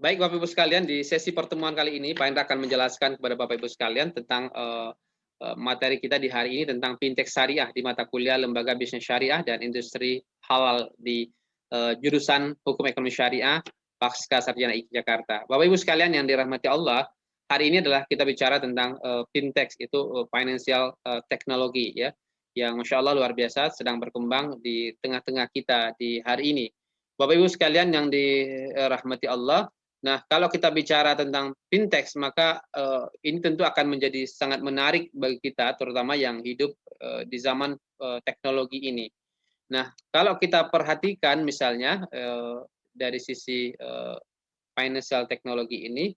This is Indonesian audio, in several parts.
Baik Bapak Ibu sekalian, di sesi pertemuan kali ini Pak Indra akan menjelaskan kepada Bapak Ibu sekalian tentang materi kita di hari ini tentang fintech syariah di mata kuliah Lembaga Bisnis Syariah dan Industri Halal di jurusan Hukum Ekonomi Syariah Pasca Sarjana IKI Jakarta. Bapak Ibu sekalian yang dirahmati Allah, hari ini adalah kita bicara tentang fintech, itu financial technology ya, yang Masya Allah luar biasa sedang berkembang di tengah-tengah kita di hari ini. Bapak Ibu sekalian yang dirahmati Allah, nah, kalau kita bicara tentang fintech, maka ini tentu akan menjadi sangat menarik bagi kita, terutama yang hidup di zaman teknologi ini. Nah, kalau kita perhatikan misalnya dari sisi financial technology ini,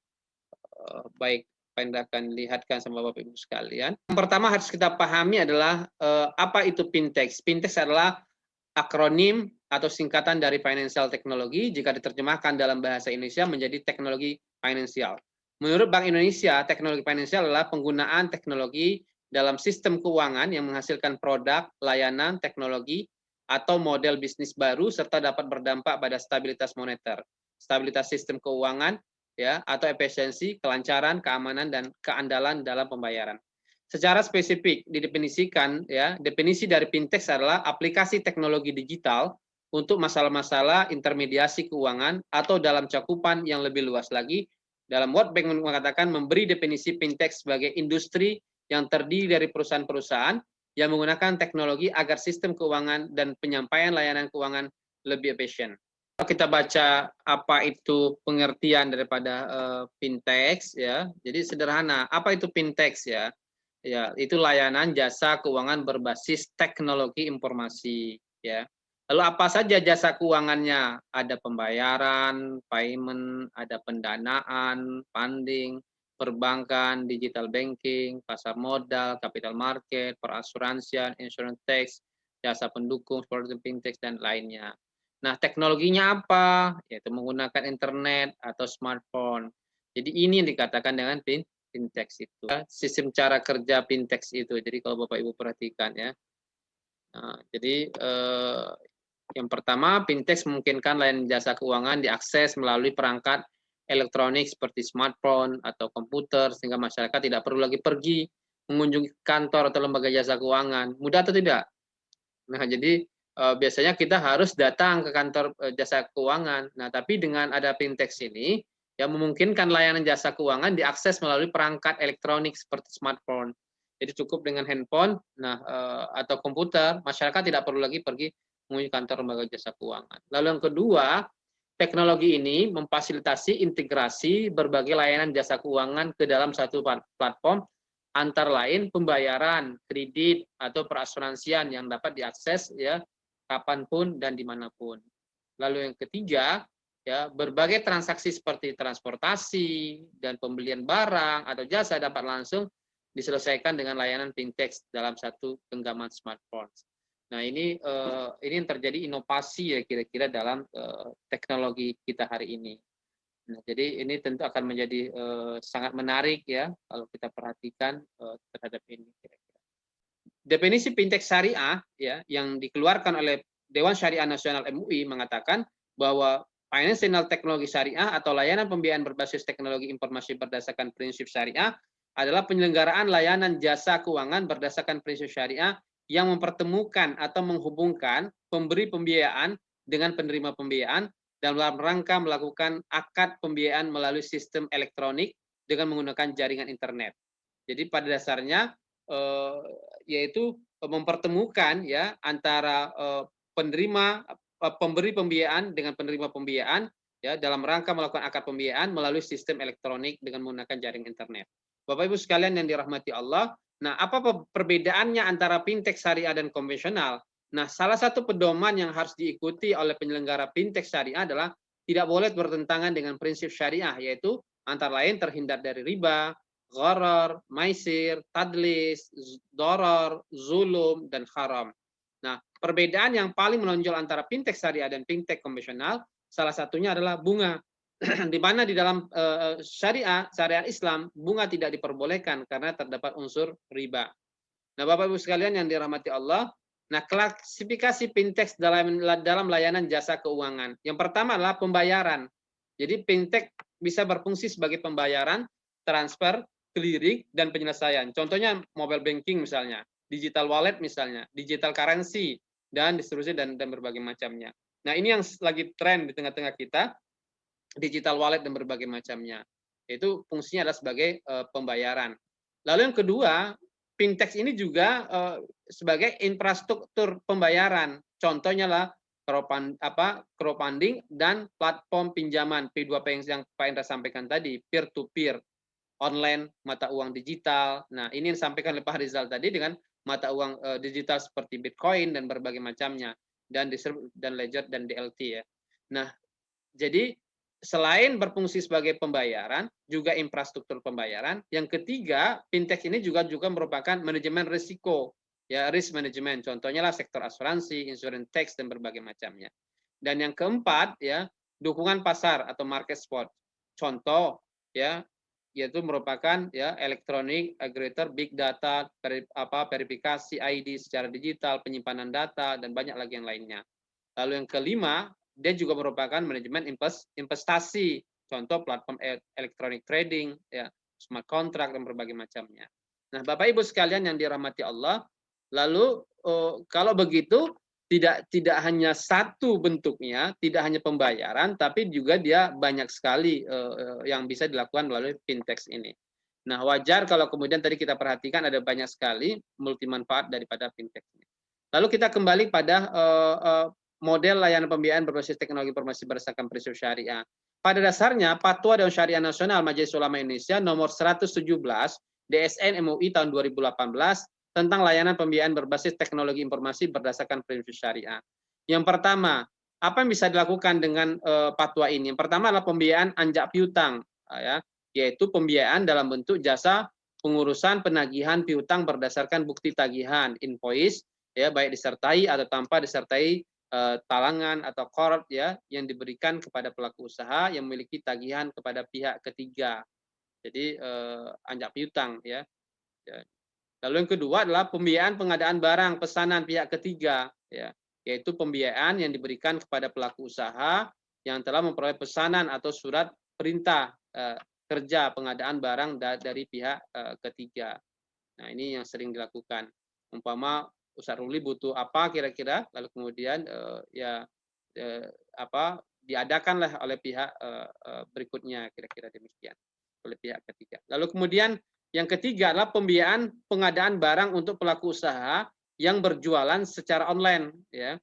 baik Pak akan lihatkan sama Bapak Ibu sekalian. Yang pertama harus kita pahami adalah apa itu fintech. Fintech adalah akronim atau singkatan dari financial technology, jika diterjemahkan dalam bahasa Indonesia menjadi teknologi finansial. Menurut Bank Indonesia, teknologi finansial adalah penggunaan teknologi dalam sistem keuangan yang menghasilkan produk, layanan, teknologi, atau model bisnis baru serta dapat berdampak pada stabilitas moneter, stabilitas sistem keuangan, ya, atau efisiensi, kelancaran, keamanan, dan keandalan dalam pembayaran. Secara spesifik didefinisikan, ya, definisi dari fintech adalah aplikasi teknologi digital untuk masalah-masalah intermediasi keuangan, atau dalam cakupan yang lebih luas lagi, dalam World Bank mengatakan memberi definisi fintech sebagai industri yang terdiri dari perusahaan-perusahaan yang menggunakan teknologi agar sistem keuangan dan penyampaian layanan keuangan lebih efisien. Kalau kita baca apa itu pengertian daripada fintech, ya, jadi sederhana. Apa itu fintech, ya? Ya, itu layanan jasa keuangan berbasis teknologi informasi, ya. Lalu apa saja jasa keuangannya? Ada pembayaran, payment, ada pendanaan, funding, perbankan, digital banking, pasar modal, capital market, perasuransian, insurance tax, jasa pendukung, seperti fintech dan lainnya. Nah, teknologinya apa? Yaitu menggunakan internet atau smartphone. Jadi ini yang dikatakan dengan fintech itu. Sistem cara kerja fintech itu. Jadi kalau Bapak Ibu perhatikan, ya. Nah, jadi yang pertama, fintech memungkinkan layanan jasa keuangan diakses melalui perangkat elektronik seperti smartphone atau komputer, sehingga masyarakat tidak perlu lagi pergi mengunjungi kantor atau lembaga jasa keuangan. Mudah atau tidak? Nah, jadi biasanya kita harus datang ke kantor jasa keuangan. Nah, tapi dengan ada fintech ini, yang memungkinkan layanan jasa keuangan diakses melalui perangkat elektronik seperti smartphone. Jadi cukup dengan handphone, nah atau komputer, masyarakat tidak perlu lagi pergi mengunjungi kantor lembaga jasa keuangan. Lalu yang kedua, teknologi ini memfasilitasi integrasi berbagai layanan jasa keuangan ke dalam satu platform, antara lain pembayaran, kredit, atau perasuransian yang dapat diakses, ya, kapanpun dan dimanapun. Lalu yang ketiga, ya, berbagai transaksi seperti transportasi dan pembelian barang atau jasa dapat langsung diselesaikan dengan layanan fintech dalam satu genggaman smartphone. Nah, ini yang terjadi inovasi, ya, kira-kira dalam teknologi kita hari ini. Nah, jadi ini tentu akan menjadi sangat menarik, ya, kalau kita perhatikan terhadap ini. Kira-kira. Definisi fintech syariah, ya, yang dikeluarkan oleh Dewan Syariah Nasional MUI mengatakan bahwa financial teknologi syariah atau layanan pembiayaan berbasis teknologi informasi berdasarkan prinsip syariah adalah penyelenggaraan layanan jasa keuangan berdasarkan prinsip syariah yang mempertemukan atau menghubungkan pemberi pembiayaan dengan penerima pembiayaan dalam rangka melakukan akad pembiayaan melalui sistem elektronik dengan menggunakan jaringan internet. Jadi pada dasarnya yaitu mempertemukan, ya, antara pemberi pembiayaan dengan penerima pembiayaan, ya, dalam rangka melakukan akad pembiayaan melalui sistem elektronik dengan menggunakan jaringan internet. Bapak Ibu sekalian yang dirahmati Allah, nah apa perbedaannya antara fintech syariah dan konvensional? Nah, salah satu pedoman yang harus diikuti oleh penyelenggara fintech syariah adalah tidak boleh bertentangan dengan prinsip syariah, yaitu antara lain terhindar dari riba, gharar, maisir, tadlis, doror, zulum, dan haram. Nah, perbedaan yang paling menonjol antara fintech syariah dan fintech konvensional, salah satunya adalah bunga. Di mana di dalam syariah Islam, bunga tidak diperbolehkan karena terdapat unsur riba. Nah, Bapak Ibu sekalian yang dirahmati Allah, nah, klasifikasi fintech dalam layanan jasa keuangan. Yang pertama adalah pembayaran. Jadi fintech bisa berfungsi sebagai pembayaran, transfer, clearing, dan penyelesaian. Contohnya mobile banking misalnya, digital wallet misalnya, digital currency, dan seterusnya dan berbagai macamnya. Nah, ini yang lagi tren di tengah-tengah kita, digital wallet dan berbagai macamnya. Itu fungsinya adalah sebagai pembayaran. Lalu yang kedua, fintech ini juga sebagai infrastruktur pembayaran. Contohnya lah crowdfunding dan platform pinjaman P2P yang Pak Indra sampaikan tadi, peer to peer, online mata uang digital. Nah, ini yang disampaikan oleh Pak Rizal tadi dengan mata uang digital seperti Bitcoin dan berbagai macamnya, dan Ledger dan DLT ya. Nah, jadi selain berfungsi sebagai pembayaran, juga infrastruktur pembayaran. Yang ketiga, fintech ini juga merupakan manajemen risiko, ya, risk management. Contohnya lah sektor asuransi, insurance tax, dan berbagai macamnya. Dan yang keempat, ya, dukungan pasar atau market support. Contoh, ya, yaitu merupakan ya electronic aggregator, big data, verifikasi ID secara digital, penyimpanan data, dan banyak lagi yang lainnya. Lalu yang kelima, dia juga merupakan manajemen investasi, contoh platform electronic trading, ya, smart contract, dan berbagai macamnya. Nah, Bapak Ibu sekalian yang dirahmati Allah, lalu kalau begitu tidak hanya satu bentuknya, tidak hanya pembayaran, tapi juga dia banyak sekali yang bisa dilakukan melalui fintech ini. Nah, wajar kalau kemudian tadi kita perhatikan ada banyak sekali multi manfaat daripada fintech ini. Lalu kita kembali pada model layanan pembiayaan berbasis teknologi informasi berdasarkan prinsip syariah. Pada dasarnya, Fatwa Dewan Syariah Nasional Majelis Ulama Indonesia nomor 117 DSN MUI tahun 2018 tentang layanan pembiayaan berbasis teknologi informasi berdasarkan prinsip syariah. Yang pertama, apa yang bisa dilakukan dengan fatwa ini? Yang pertama adalah pembiayaan anjak piutang, ya, yaitu pembiayaan dalam bentuk jasa pengurusan penagihan piutang berdasarkan bukti tagihan invoice, ya, baik disertai atau tanpa disertai talangan atau korat, ya, yang diberikan kepada pelaku usaha yang memiliki tagihan kepada pihak ketiga. Jadi anjak piutang, ya. Lalu yang kedua adalah pembiayaan pengadaan barang pesanan pihak ketiga, ya, yaitu pembiayaan yang diberikan kepada pelaku usaha yang telah memperoleh pesanan atau surat perintah kerja pengadaan barang dari pihak ketiga. Nah, ini yang sering dilakukan. Umpama Ustaz Ruli butuh apa kira-kira, lalu kemudian diadakanlah oleh pihak berikutnya, kira-kira demikian, oleh pihak ketiga. Lalu kemudian yang ketiga adalah pembiayaan pengadaan barang untuk pelaku usaha yang berjualan secara online, ya,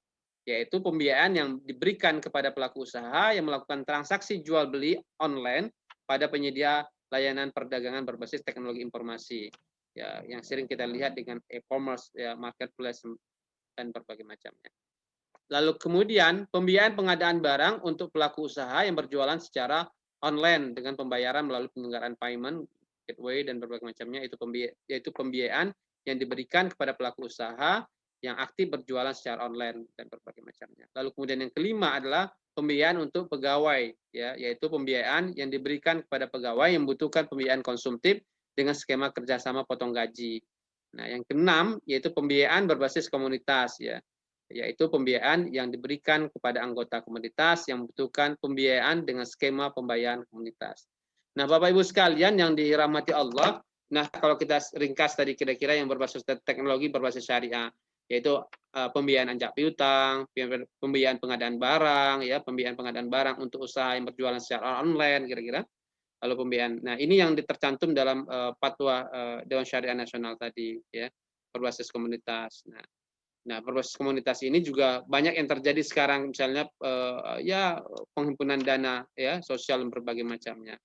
yaitu pembiayaan yang diberikan kepada pelaku usaha yang melakukan transaksi jual beli online pada penyedia layanan perdagangan berbasis teknologi informasi, ya, yang sering kita lihat dengan e-commerce, ya, marketplace, dan berbagai macamnya. Lalu kemudian pembiayaan pengadaan barang untuk pelaku usaha yang berjualan secara online dengan pembayaran melalui penyelenggaraan payment gateway dan berbagai macamnya, yaitu pembiayaan yang diberikan kepada pelaku usaha yang aktif berjualan secara online dan berbagai macamnya. Lalu kemudian yang kelima adalah pembiayaan untuk pegawai, ya, yaitu pembiayaan yang diberikan kepada pegawai yang membutuhkan pembiayaan konsumtif dengan skema kerjasama potong gaji. Nah, yang keenam yaitu pembiayaan berbasis komunitas, ya, yaitu pembiayaan yang diberikan kepada anggota komunitas yang membutuhkan pembiayaan dengan skema pembayaran komunitas. Nah, Bapak Ibu sekalian yang dirahmati Allah, nah kalau kita ringkas tadi kira-kira yang berbasis teknologi berbasis syariah, yaitu pembiayaan anjak piutang, pembiayaan pengadaan barang, ya, pembiayaan pengadaan barang untuk usaha yang berjualan secara online, kira-kira. Lalu pembiayaan. Nah, ini yang tercantum dalam Fatwa Dewan Syariah Nasional tadi, ya, berbasis komunitas. Nah, berbasis komunitas ini juga banyak yang terjadi sekarang, misalnya ya penghimpunan dana, ya, sosial dan berbagai macamnya.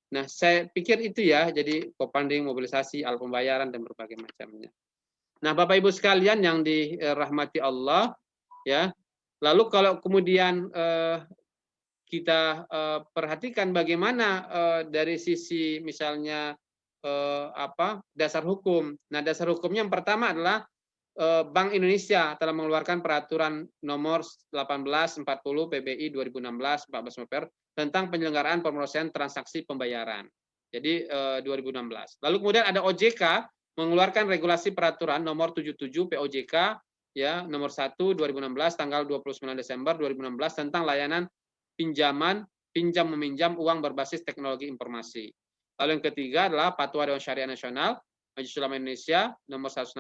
Nah, saya pikir itu, ya, jadi crowdfunding, mobilisasi, alat pembayaran, dan berbagai macamnya. Nah, Bapak Ibu sekalian yang dirahmati Allah, ya. Lalu kalau kemudian kita perhatikan bagaimana dari sisi misalnya dasar hukum. Nah, dasar hukumnya yang pertama adalah Bank Indonesia telah mengeluarkan peraturan nomor 1840 PBI 2016 14 November tentang penyelenggaraan pemrosesan transaksi pembayaran. Jadi 2016. Lalu kemudian ada OJK mengeluarkan regulasi peraturan nomor 77 POJK, ya, nomor 1 2016 tanggal 29 Desember 2016 tentang layanan pinjaman pinjam meminjam uang berbasis teknologi informasi. Lalu yang ketiga adalah Fatwa Dewan Syariah Nasional Majelis Ulama Indonesia nomor 116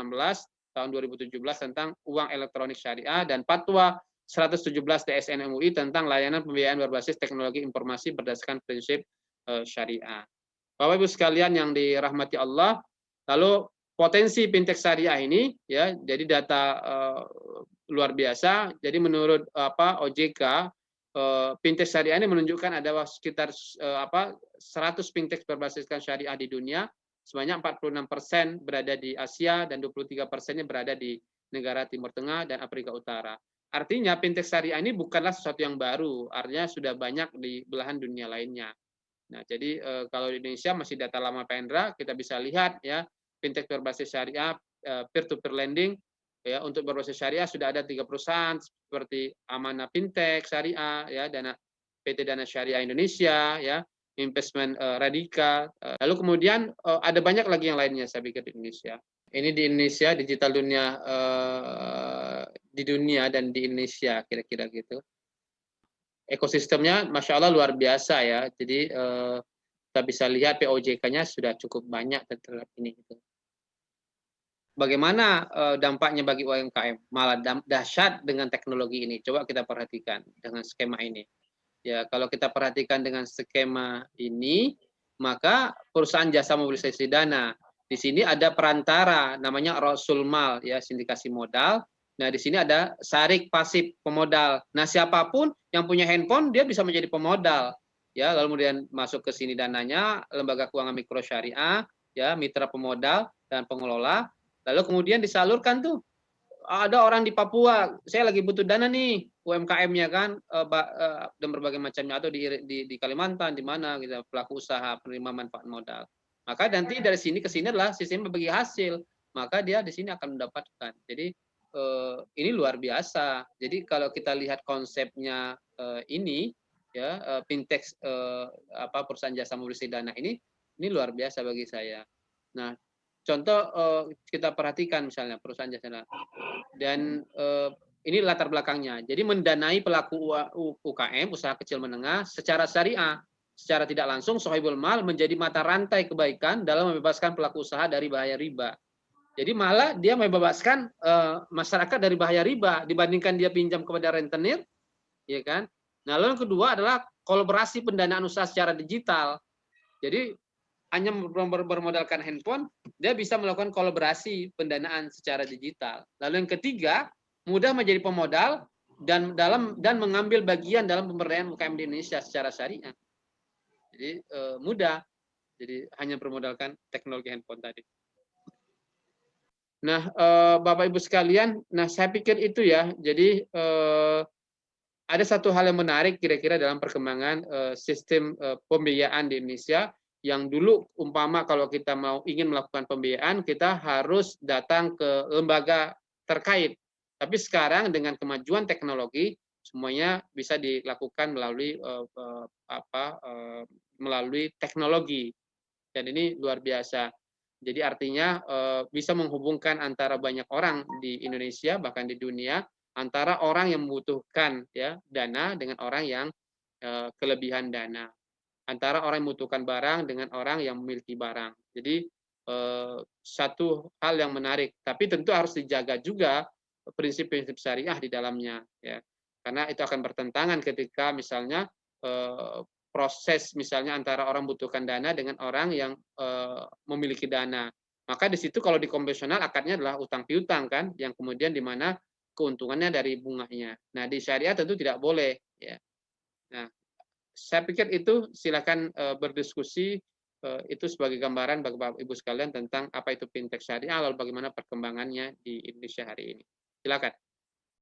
tahun 2017 tentang uang elektronik syariah, dan Fatwa 117 TSN MUI tentang layanan pembiayaan berbasis teknologi informasi berdasarkan prinsip syariah. Bapak Ibu sekalian yang dirahmati Allah, lalu potensi fintech syariah ini ya, jadi data luar biasa. Jadi menurut OJK, fintech syariah ini menunjukkan ada sekitar 100 fintech berbasiskan syariah di dunia. Sebanyak 46% berada di Asia dan 23%-nya berada di negara Timur Tengah dan Afrika Utara. Artinya fintech syariah ini bukanlah sesuatu yang baru, artinya sudah banyak di belahan dunia lainnya. Nah, jadi kalau di Indonesia masih data lama Pak Hendra, kita bisa lihat ya, fintech berbasis syariah, peer-to-peer lending, ya, untuk berbasis syariah sudah ada 3 perusahaan seperti Amanah Fintech Syariah, ya, PT Dana Syariah Indonesia, ya, Investment Radika. Lalu kemudian ada banyak lagi yang lainnya saya pikir di Indonesia. Ini di Indonesia, digital dunia di dunia dan di Indonesia kira-kira gitu. Ekosistemnya Masya Allah luar biasa ya. Jadi kita bisa lihat POJK-nya sudah cukup banyak terhadap ini. Gitu. Bagaimana dampaknya bagi UMKM? Malah dahsyat dengan teknologi ini. Coba kita perhatikan dengan skema ini. Ya, kalau kita perhatikan dengan skema ini, maka perusahaan jasa mobilisasi dana. Di sini ada perantara namanya Rasul Mal, ya, sindikasi modal. Nah, di sini ada sarik pasif pemodal. Nah, siapapun yang punya handphone dia bisa menjadi pemodal. Ya, lalu kemudian masuk ke sini dananya, lembaga keuangan mikro syariah, ya, mitra pemodal dan pengelola. Lalu kemudian disalurkan tuh, ada orang di Papua, saya lagi butuh dana nih, UMKM-nya kan, dan berbagai macamnya, atau di Kalimantan, di mana gitu, pelaku usaha penerima manfaat modal. Maka nanti dari sini ke sini adalah sistem berbagi hasil, maka dia di sini akan mendapatkan. Jadi ini luar biasa. Jadi kalau kita lihat konsepnya ini, ya, fintech perusahaan jasa mobilisasi dana ini luar biasa bagi saya. Nah, contoh kita perhatikan misalnya perusahaan jasa dan ini latar belakangnya. Jadi mendanai pelaku UKM, usaha kecil menengah, secara syariah, secara tidak langsung sohibul mal menjadi mata rantai kebaikan dalam membebaskan pelaku usaha dari bahaya riba. Jadi malah dia membebaskan masyarakat dari bahaya riba dibandingkan dia pinjam kepada rentenir, ya kan? Nah, lalu yang kedua adalah kolaborasi pendanaan usaha secara digital. Jadi hanya bermodalkan handphone, dia bisa melakukan kolaborasi pendanaan secara digital. Lalu yang ketiga, mudah menjadi pemodal dan mengambil bagian dalam pemberdayaan UKM di Indonesia secara syariah. Jadi mudah. Jadi hanya bermodalkan teknologi handphone tadi. Nah, Bapak Ibu sekalian, nah saya pikir itu ya. Jadi ada satu hal yang menarik kira-kira dalam perkembangan sistem pembiayaan di Indonesia. Yang dulu umpama kalau kita ingin melakukan pembiayaan, kita harus datang ke lembaga terkait. Tapi sekarang dengan kemajuan teknologi, semuanya bisa dilakukan melalui teknologi. Dan ini luar biasa. Jadi artinya bisa menghubungkan antara banyak orang di Indonesia, bahkan di dunia, antara orang yang membutuhkan ya dana dengan orang yang kelebihan dana. Antara orang yang membutuhkan barang dengan orang yang memiliki barang. Jadi satu hal yang menarik, tapi tentu harus dijaga juga prinsip-prinsip syariah di dalamnya, ya, karena itu akan bertentangan ketika misalnya proses misalnya antara orang membutuhkan dana dengan orang yang memiliki dana. Maka di situ kalau di konvensional akadnya adalah utang piutang kan, yang kemudian di mana keuntungannya dari bunganya. Nah di syariah tentu tidak boleh, ya. Nah, saya pikir itu silakan berdiskusi itu sebagai gambaran bagi Bapak Ibu sekalian tentang apa itu fintech syariah, lalu bagaimana perkembangannya di Indonesia hari ini. Silakan.